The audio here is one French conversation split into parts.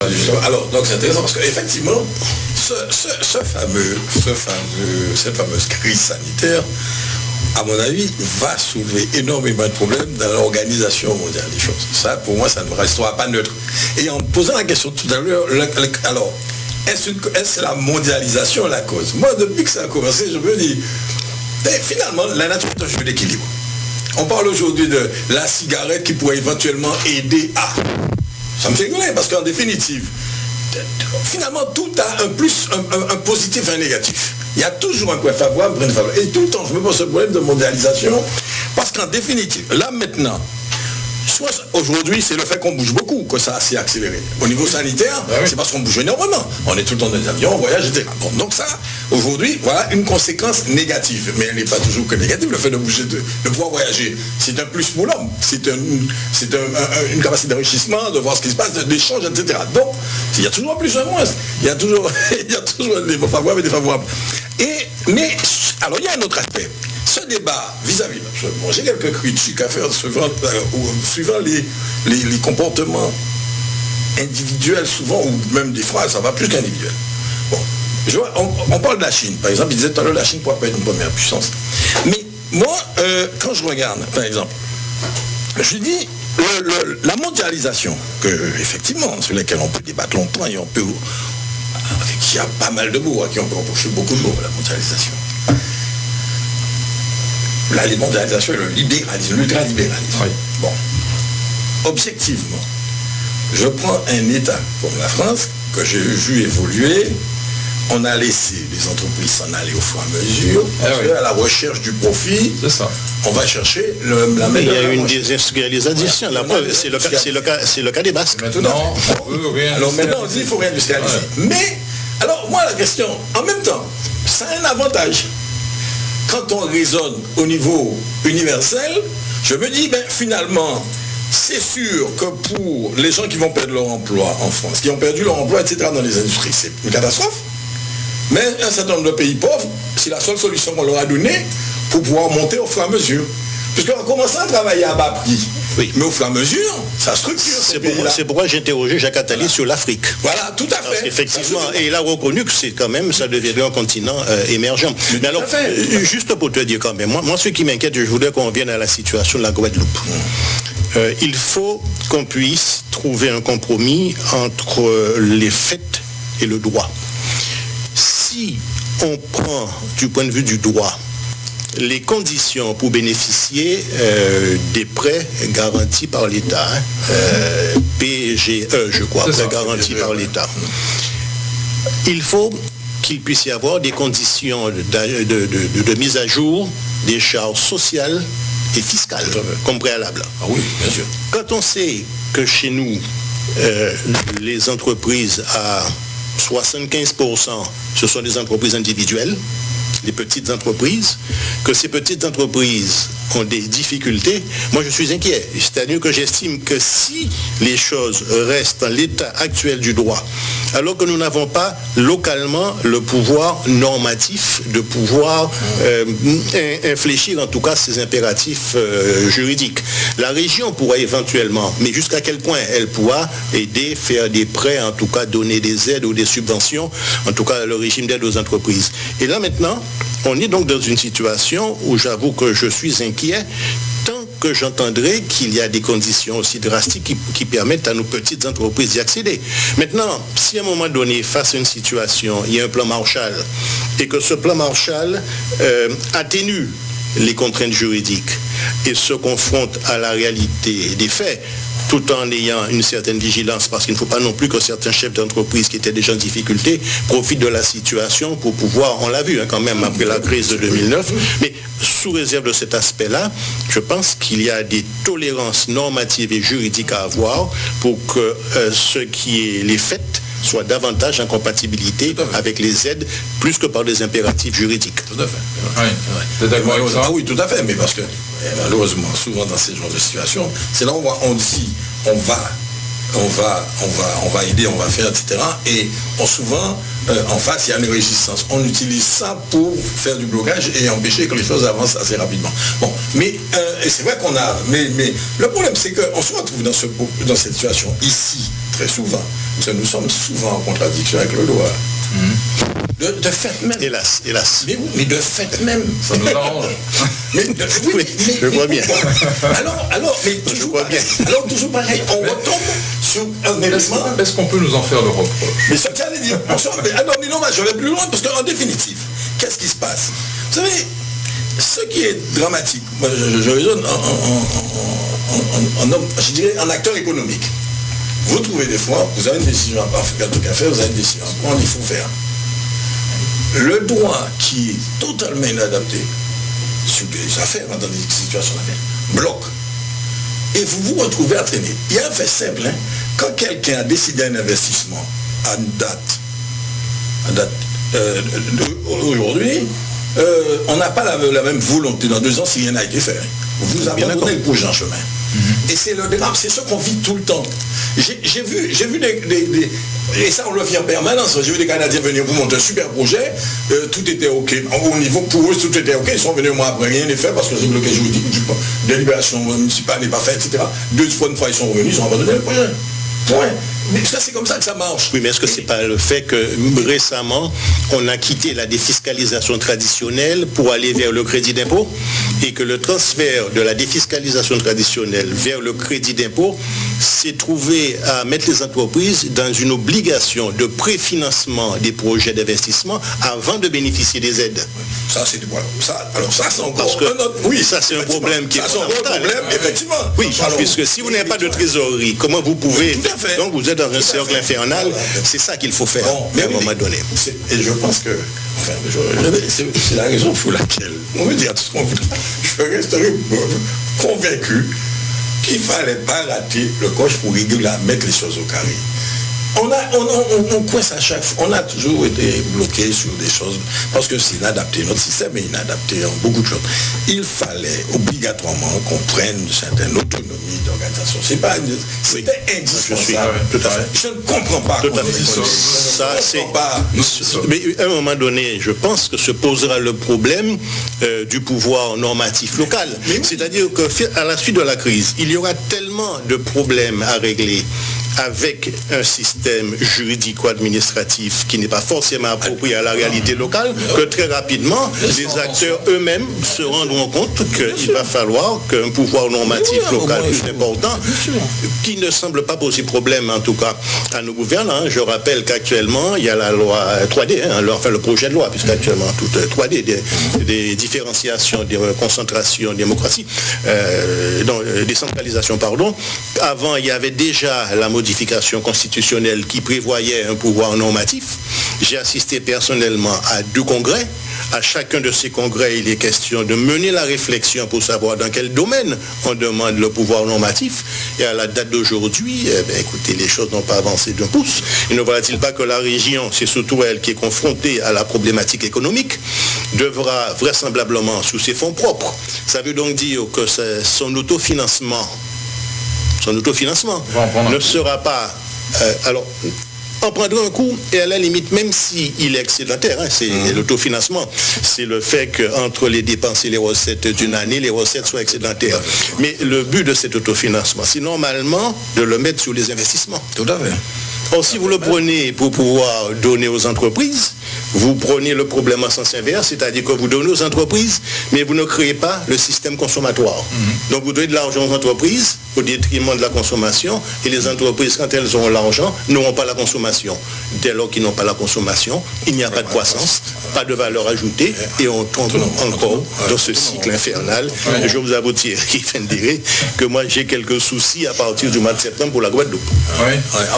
Alors, donc c'est intéressant parce qu'effectivement, cette fameuse crise sanitaire, à mon avis, va soulever énormément de problèmes dans l'organisation mondiale des choses. Ça, pour moi, ça ne restera pas neutre. Et en posant la question tout à l'heure, alors, est-ce la mondialisation la cause? Moi, depuis que ça a commencé, je me dis, finalement, la nature est un jeu d'équilibre. On parle aujourd'hui de la cigarette qui pourrait éventuellement aider à... Ça me fait rigoler parce qu'en définitive, finalement, tout a un positif et un négatif. Il y a toujours un point favorable, un point défavorable. Et tout le temps, je me pose ce problème de mondialisation parce qu'en définitive, là maintenant, soit aujourd'hui, c'est le fait qu'on bouge beaucoup que ça s'est accéléré. Au niveau sanitaire, c'est parce qu'on bouge énormément. On est tout le temps dans les avions, on voyage, etc. Bon, donc ça, aujourd'hui, voilà une conséquence négative. Mais elle n'est pas toujours que négative. Le fait de bouger, de pouvoir voyager, c'est un plus pour l'homme. C'est une capacité d'enrichissement, de voir ce qui se passe, d'échange, etc. Donc, il y a toujours un plus, un moins. Il y a toujours des favorables et des défavorables. Mais, alors, il y a un autre aspect. Ce débat vis-à-vis, bon, j'ai quelques critiques à faire suivant les comportements individuels souvent, ou même des fois, ça va plus qu'individuel. Bon, on parle de la Chine, par exemple, il disait tout à l'heure, la Chine pourrait pas être une première puissance. Mais moi, quand je regarde, par exemple, je dis, la mondialisation, effectivement, sur laquelle on peut débattre longtemps, et il y a pas mal de mots, qui ont reproché beaucoup de mots, la mondialisation. La mondialisation et le libéralisme, l'ultralibéralisme. Oui. Bon. Objectivement, je prends un État comme la France, que j'ai vu évoluer, on a laissé les entreprises s'en aller au fur et à mesure, parce qu'à la recherche du profit, on va chercher la main. Il y a une désindustrialisation, la preuve, c'est le cas des Basques. Alors maintenant on dit qu'il faut réindustrialiser. Mais, alors moi la question, en même temps, ça a un avantage. Quand on raisonne au niveau universel, je me dis, finalement, c'est sûr que pour les gens qui vont perdre leur emploi en France, qui ont perdu leur emploi, etc., dans les industries, c'est une catastrophe. Mais un certain nombre de pays pauvres, c'est la seule solution qu'on leur a donnée pour pouvoir monter au fur et à mesure. Puisqu'on commence à travailler à bas prix. Oui. Mais au fur et à mesure, ça structure. C'est pourquoi j'ai interrogé Jacques Attali sur l'Afrique. Voilà, tout à fait. Parce qu'effectivement, et il a reconnu que c'est quand même, ça deviendrait un continent émergent. Mais alors, juste pour te dire quand même, moi ce qui m'inquiète, je voudrais qu'on revienne à la situation de la Guadeloupe. Il faut qu'on puisse trouver un compromis entre les faits et le droit. Si on prend du point de vue du droit, les conditions pour bénéficier des prêts garantis par l'État, PGE, je crois, prêts garantis par l'État. Il faut qu'il puisse y avoir des conditions de mise à jour des charges sociales et fiscales, comme préalable. Ah oui, bien sûr. Quand on sait que chez nous, les entreprises à 75%, ce sont des entreprises individuelles, les petites entreprises, que ces petites entreprises ont des difficultés, moi je suis inquiet. C'est-à-dire que j'estime que si les choses restent dans l'état actuel du droit, alors que nous n'avons pas localement le pouvoir normatif de pouvoir infléchir en tout cas ces impératifs juridiques. La région pourra éventuellement, mais jusqu'à quel point elle pourra aider, faire des prêts, en tout cas donner des aides ou des subventions, en tout cas le régime d'aide aux entreprises. Et là maintenant, on est donc dans une situation où j'avoue que je suis inquiet tant que j'entendrai qu'il y a des conditions aussi drastiques qui permettent à nos petites entreprises d'y accéder. Maintenant, si à un moment donné, face à une situation, il y a un plan Marshall et que ce plan Marshall atténue les contraintes juridiques et se confronte à la réalité des faits, tout en ayant une certaine vigilance, parce qu'il ne faut pas non plus que certains chefs d'entreprise qui étaient déjà en difficulté profitent de la situation pour pouvoir, on l'a vu quand même après la crise de 2009, mais sous réserve de cet aspect-là, je pense qu'il y a des tolérances normatives et juridiques à avoir pour que ce qui est les faits soit davantage en compatibilité avec les aides, plus que par des impératifs juridiques. Tout à fait. Ah oui, tout à fait, mais parce que malheureusement, souvent dans ces genres de situations, c'est là où on dit, on va aider, on va faire, etc. Et souvent, en face, il y a une résistance. On utilise ça pour faire du blocage et empêcher que les choses avancent assez rapidement. Bon, mais c'est vrai qu'on a... Mais le problème, c'est qu'on se retrouve dans cette situation ici, très souvent, parce que nous sommes souvent en contradiction avec le droit. De fait même. Hélas. Mais de fait même. Ça nous arrange. Oui, je vois bien. Alors, toujours pareil, on retombe sur un élément. Est-ce qu'on peut nous en faire le reproche? Mais ça tient à dire. Non, je vais plus loin, parce qu'en définitive, qu'est-ce qui se passe? Vous savez, ce qui est dramatique, moi je raisonne en acteur économique. Vous trouvez des fois, vous avez une décision à faire, vous avez une décision à prendre, il faut faire. Le droit qui est totalement inadapté sur des affaires, dans des situations d'affaires, bloque. Et vous vous retrouvez à traîner. Il y a un fait simple, hein. Quand quelqu'un a décidé un investissement à une date aujourd'hui, on n'a pas la même volonté dans 2 ans si rien n'a été fait. Vous abandonnez le projet en chemin. Et c'est le drame, c'est ce qu'on vit tout le temps. J'ai vu et ça on le vit en permanence, j'ai vu des Canadiens venir vous monter un super projet, tout était ok, au niveau pour eux tout était ok, ils sont venus moi après, rien n'est fait parce que c'est bloqué juridique, délibération municipale n'est pas faite, etc. 2 fois ils sont revenus, ils ont abandonné le projet. Point. Mais ça c'est comme ça que ça marche. Oui, mais est-ce que c'est pas le fait que récemment on a quitté la défiscalisation traditionnelle pour aller vers le crédit d'impôt et que le transfert de la défiscalisation traditionnelle vers le crédit d'impôt s'est trouvé à mettre les entreprises dans une obligation de préfinancement des projets d'investissement avant de bénéficier des aides? Ça c'est voilà. Alors ça c'est encore parce que, un autre. Oui, ça c'est un problème qui est fondamental. Effectivement. Oui, puisque si vous n'avez pas de trésorerie, comment vous pouvez... Donc vous êtes dans un cercle infernal, c'est ça qu'il faut faire à un moment donné. Et je pense que, c'est la raison pour laquelle, on veut dire tout ce qu'on veut, je resterai convaincu qu'il ne fallait pas rater le coche pour régulièrement mettre les choses au carré. On coince à chaque fois, on a toujours été bloqué sur des choses, parce que c'est inadapté, notre système est inadapté en beaucoup de choses. Il fallait obligatoirement qu'on prenne une certaine autonomie d'organisation. C'était indispensable. Je ne comprends pas. Tout à fait. Ça, c'est pas. Mais à un moment donné, je pense que se posera le problème du pouvoir normatif local. C'est-à-dire qu'à la suite de la crise, il y aura tellement de problèmes à régler avec un système juridico-administratif qui n'est pas forcément approprié à la réalité locale, que très rapidement, les acteurs eux-mêmes se rendront compte qu'il va falloir qu'un pouvoir normatif local plus important, qui ne semble pas poser problème en tout cas à nos gouvernants. Je rappelle qu'actuellement, il y a la loi 3D, enfin le projet de loi, puisqu'actuellement, toute 3D, des différenciations, des concentrations, démocratie, décentralisation, pardon. Avant, il y avait déjà la modification constitutionnelle qui prévoyait un pouvoir normatif. J'ai assisté personnellement à 2 congrès. À chacun de ces congrès, il est question de mener la réflexion pour savoir dans quel domaine on demande le pouvoir normatif. Et à la date d'aujourd'hui, écoutez, les choses n'ont pas avancé d'un pouce. Il ne faudra-t-il pas que la région, c'est surtout elle qui est confrontée à la problématique économique, devra vraisemblablement, sous ses fonds propres, ça veut donc dire que son autofinancement ne sera pas... alors, en prendra un coup, et à la limite, même s'il est excédentaire, c'est l'autofinancement, c'est le fait qu'entre les dépenses et les recettes d'une année, les recettes soient excédentaires. Mais le but de cet autofinancement, c'est normalement de le mettre sur les investissements. Tout à fait. Or, si vous le prenez pour pouvoir donner aux entreprises, vous prenez le problème en sens inverse, c'est-à-dire que vous donnez aux entreprises, mais vous ne créez pas le système consommatoire. Donc vous donnez de l'argent aux entreprises au détriment de la consommation, et les entreprises, quand elles auront l'argent, n'auront pas la consommation. Dès lors qu'ils n'ont pas la consommation, il n'y a pas de croissance, pas de valeur ajoutée, et on tombe encore dans ce cycle infernal. Et je vous avoue, Thierry Fendéré, que moi j'ai quelques soucis à partir du mois de septembre pour la Guadeloupe.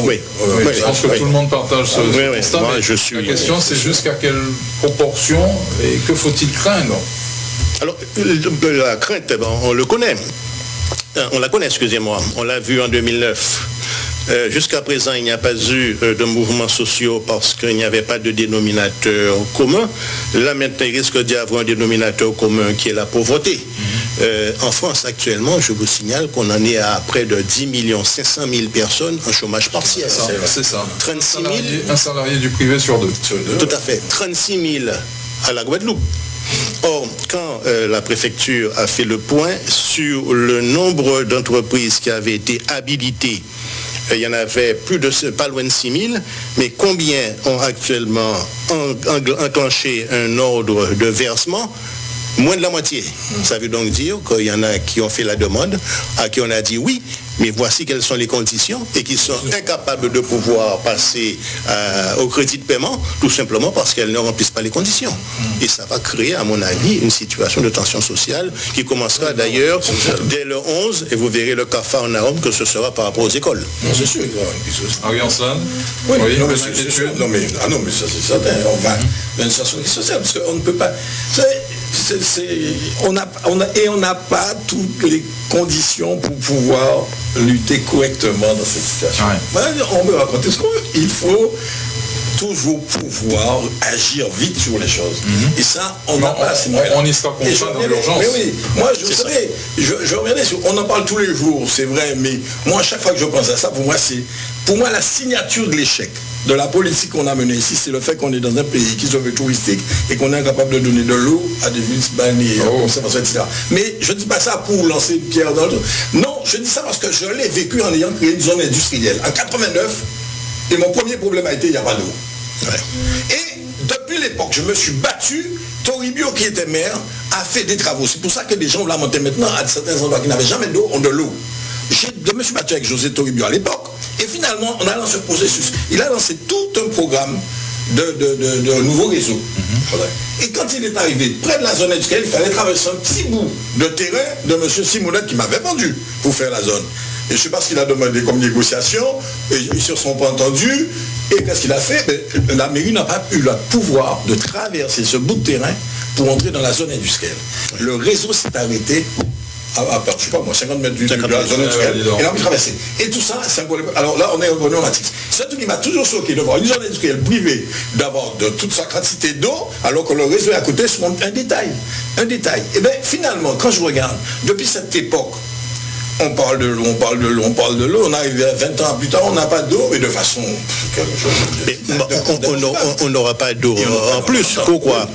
Oui. Je pense que tout le monde partage ce constat. Moi, la question, c'est jusqu'à quelle proportion et que faut-il craindre? Alors, la crainte, on le connaît. On la connaît, excusez-moi. On l'a vu en 2009. Jusqu'à présent, il n'y a pas eu de mouvements sociaux parce qu'il n'y avait pas de dénominateur commun. Là, maintenant, il risque d'y avoir un dénominateur commun qui est la pauvreté. En France, actuellement, je vous signale qu'on en est à près de 10 500 000 personnes en chômage partiel. C'est ça. 36 000... Un salarié du privé sur 2. Tout à fait. 36 000 à la Guadeloupe. Or, quand la préfecture a fait le point sur le nombre d'entreprises qui avaient été habilitées il y en avait pas loin de 6 000, mais combien ont actuellement enclenché un ordre de versement? Moins de la moitié. Ça veut donc dire qu'il y en a qui ont fait la demande, à qui on a dit oui, mais voici quelles sont les conditions, et qui sont incapables de pouvoir passer au crédit de paiement, tout simplement parce qu'elles ne remplissent pas les conditions. Et ça va créer, à mon avis, une situation de tension sociale qui commencera d'ailleurs dès le 11, et vous verrez le capharnaüm que ce sera par rapport aux écoles. Non, c'est sûr. Henri Ancelin. Oui, non, mais c'est sûr. Non, mais ça c'est certain. On va dans une situation sociale, parce qu'on ne peut pas... on n'a pas toutes les conditions pour pouvoir lutter correctement dans cette situation. Ouais. On peut raconter ce qu'on veut. Il faut toujours pouvoir agir vite sur les choses. Et ça, on n'a pas assez moyens. On y sera contraint dans l'urgence. Mais oui, moi, je reviendrai sur... On en parle tous les jours, c'est vrai, mais moi, à chaque fois que je pense à ça, pour moi, la signature de l'échec de la politique qu'on a menée ici, c'est le fait qu'on est dans un pays qui se veut touristique et qu'on est incapable de donner de l'eau à des villes balnéaires, etc. Mais je ne dis pas ça pour lancer une pierre dans le dos. Non, je dis ça parce que je l'ai vécu en ayant créé une zone industrielle. En 89, et mon premier problème a été il n'y a pas d'eau. Ouais. Et depuis l'époque, je me suis battu. Toribio, qui était maire, a fait des travaux. C'est pour ça que les gens lamentent maintenant à certains endroits qui n'avaient jamais d'eau, ont de l'eau. Je me suis battu avec José Toribio à l'époque. Et finalement, on a lancé ce processus. Il a lancé tout un programme de nouveaux réseaux. Et quand il est arrivé près de la zone industrielle, il fallait traverser un petit bout de terrain de M. Simonet qui m'avait vendu pour faire la zone. Et je ne sais pas ce qu'il a demandé comme négociation, et ils ne se sont pas entendus. Et qu'est-ce qu'il a fait? La mairie n'a pas eu le pouvoir de traverser ce bout de terrain pour entrer dans la zone industrielle. Le réseau s'est arrêté je ne sais pas moi, 50 mètres de la zone industrielle. Et là, on peut traverser. Et tout ça, c'est un problème. Alors là, on est revenu en matrice. C'est tout qui m'a toujours choqué de voir une zone industrielle privée, d'avoir de toute sa quantité d'eau, alors que le réseau est à côté, c'est un détail. Un détail. Et bien, finalement, quand je regarde, depuis cette époque, on parle de l'eau, on arrive à 20 ans plus tard, on n'a pas d'eau, et de façon... On n'aura pas d'eau en plus. Pourquoi?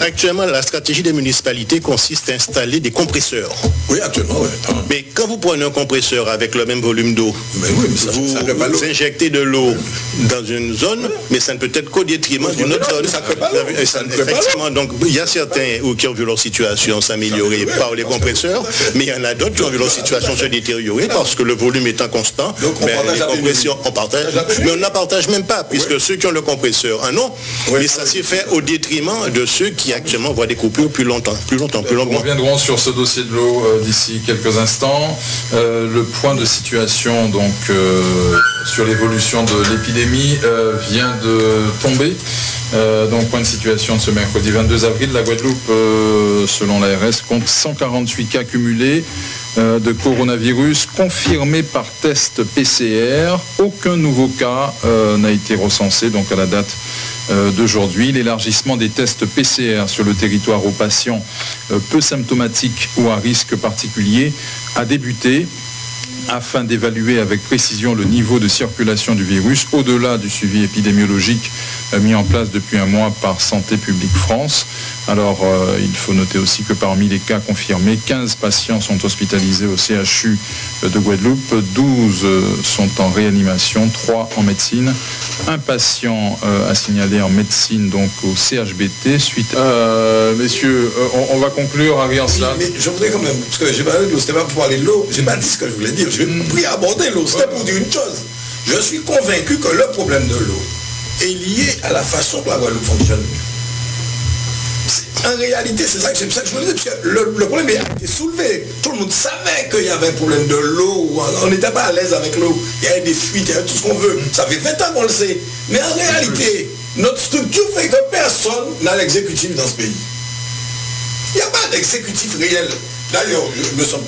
Actuellement, la stratégie des municipalités consiste à installer des compresseurs. Oui, actuellement, oui. Mais quand vous prenez un compresseur avec le même volume d'eau, vous injectez de l'eau dans une zone, mais ça ne peut être qu'au détriment d'une autre zone. Effectivement, donc il y a certains qui ont vu leur situation s'améliorer par les compresseurs, mais il y en a d'autres qui ont vu leur situation se détériorer parce que le volume étant constant, les compressions, on partage, mais on ne la partage même pas, puisque ceux qui ont le compresseur en ont, mais ça s'est fait au détriment de ceux qui actuellement voient des coupures plus longuement. Nous reviendrons sur ce dossier de l'eau d'ici quelques instants. Le point de situation donc sur l'évolution de l'épidémie vient de tomber. Donc point de situation de ce mercredi 22 avril, la Guadeloupe, selon l'ARS, compte 148 cas cumulés de coronavirus confirmés par test PCR. Aucun nouveau cas n'a été recensé donc à la date d'aujourd'hui. L'élargissement des tests PCR sur le territoire aux patients peu symptomatiques ou à risque particulier a débuté afin d'évaluer avec précision le niveau de circulation du virus au-delà du suivi épidémiologique mis en place depuis un mois par Santé publique France. Alors, il faut noter aussi que parmi les cas confirmés, 15 patients sont hospitalisés au CHU de Guadeloupe, 12 sont en réanimation, 3 en médecine, un patient à signaler en médecine, donc au CHBT. Messieurs, on va conclure, Henri Ancelin. Mais je voudrais quand même, parce que j'ai parlé de l'eau, c'était pas pour parler de l'eau, j'ai pas dit ce que je voulais dire, j'ai pris à aborder l'eau, c'était pour dire une chose. Je suis convaincu que le problème de l'eau est lié à la façon dont la Guadeloupe fonctionne. En réalité, c'est ça que je voulais dire, parce que le problème a été soulevé. Tout le monde savait qu'il y avait un problème de l'eau, on n'était pas à l'aise avec l'eau, il y avait des fuites, il y avait tout ce qu'on veut. Ça fait 20 ans qu'on le sait. Mais en réalité, notre structure fait que personne n'a l'exécutif dans ce pays. Il n'y a pas d'exécutif réel. D'ailleurs,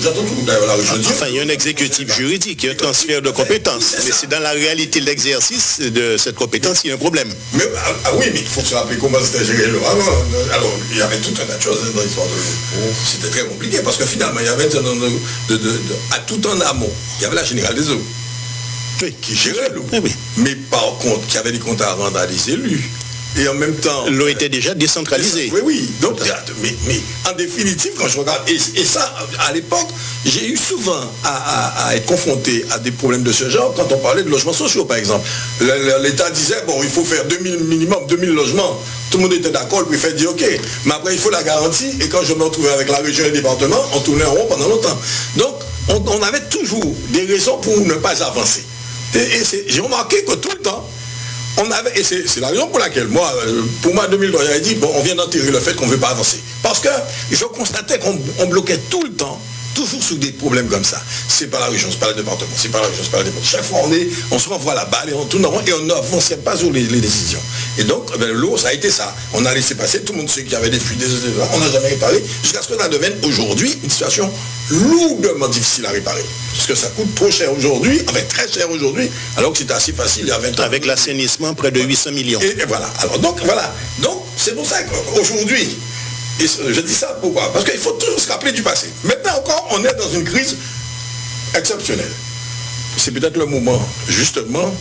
j'entends tout d'ailleurs la région. Enfin, il y a un exécutif juridique, il y a un transfert de compétences. Mais c'est dans la réalité de l'exercice de cette compétence qu'il y a un problème. Mais, oui, mais il faut se rappeler comment c'était géré l'eau avant. Alors, il y avait tout un tas de choses dans l'histoire de l'eau. C'était très compliqué parce que finalement, il y avait à tout en amont, il y avait la Générale des eaux qui gérait l'eau. Oui. Mais par contre, il y avait des comptes à rendre à des élus. et en même temps... L'eau était déjà décentralisée. Oui, oui. Donc, mais en définitive, quand je regarde, et ça, à l'époque, j'ai eu souvent à être confronté à des problèmes de ce genre quand on parlait de logements sociaux, par exemple. L'État disait, bon, il faut faire minimum 2000 logements. Tout le monde était d'accord, puis il fait dire, ok, mais après, il faut la garantie, et quand je me retrouvais avec la région et le département, on tournait en rond pendant longtemps. Donc, on avait toujours des raisons pour ne pas avancer. Et j'ai remarqué que tout le temps, on avait, et c'est la raison pour laquelle moi, pour moi 2003, j'avais dit, bon, on vient d'enterrer le fait qu'on ne veut pas avancer. Parce que je constatais qu'on bloquait tout le temps, toujours sous des problèmes comme ça. C'est pas la région, c'est pas le département, c'est pas la région, c'est pas le département. Chaque fois, on se renvoie la balle et on tourne en rond et on n'avançait pas sur les décisions. Et donc, l'eau, ça a été ça. On a laissé passer tout le monde, ceux qui avaient des fuites, on n'a jamais réparé, jusqu'à ce que ça devienne aujourd'hui une situation lourdement difficile à réparer. Parce que ça coûte trop cher aujourd'hui, enfin très cher aujourd'hui, alors que c'était assez facile il y a 20 ans. Avec l'assainissement, près de 800 millions. Et voilà. Alors donc, voilà. Donc, c'est pour ça qu'aujourd'hui, et je dis ça pourquoi? Parce qu'il faut toujours se rappeler du passé. Maintenant encore, on est dans une crise exceptionnelle. C'est peut-être le moment, justement,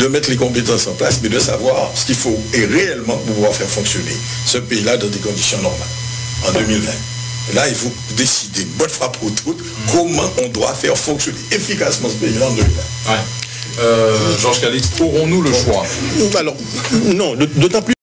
de mettre les compétences en place, mais de savoir ce qu'il faut et réellement pouvoir faire fonctionner ce pays-là dans des conditions normales, en 2020. Et là, il faut décider, une bonne fois pour toutes, comment on doit faire fonctionner efficacement ce pays-là en 2020. Ouais. Georges Calixte, aurons-nous le choix? Alors, non, d'autant plus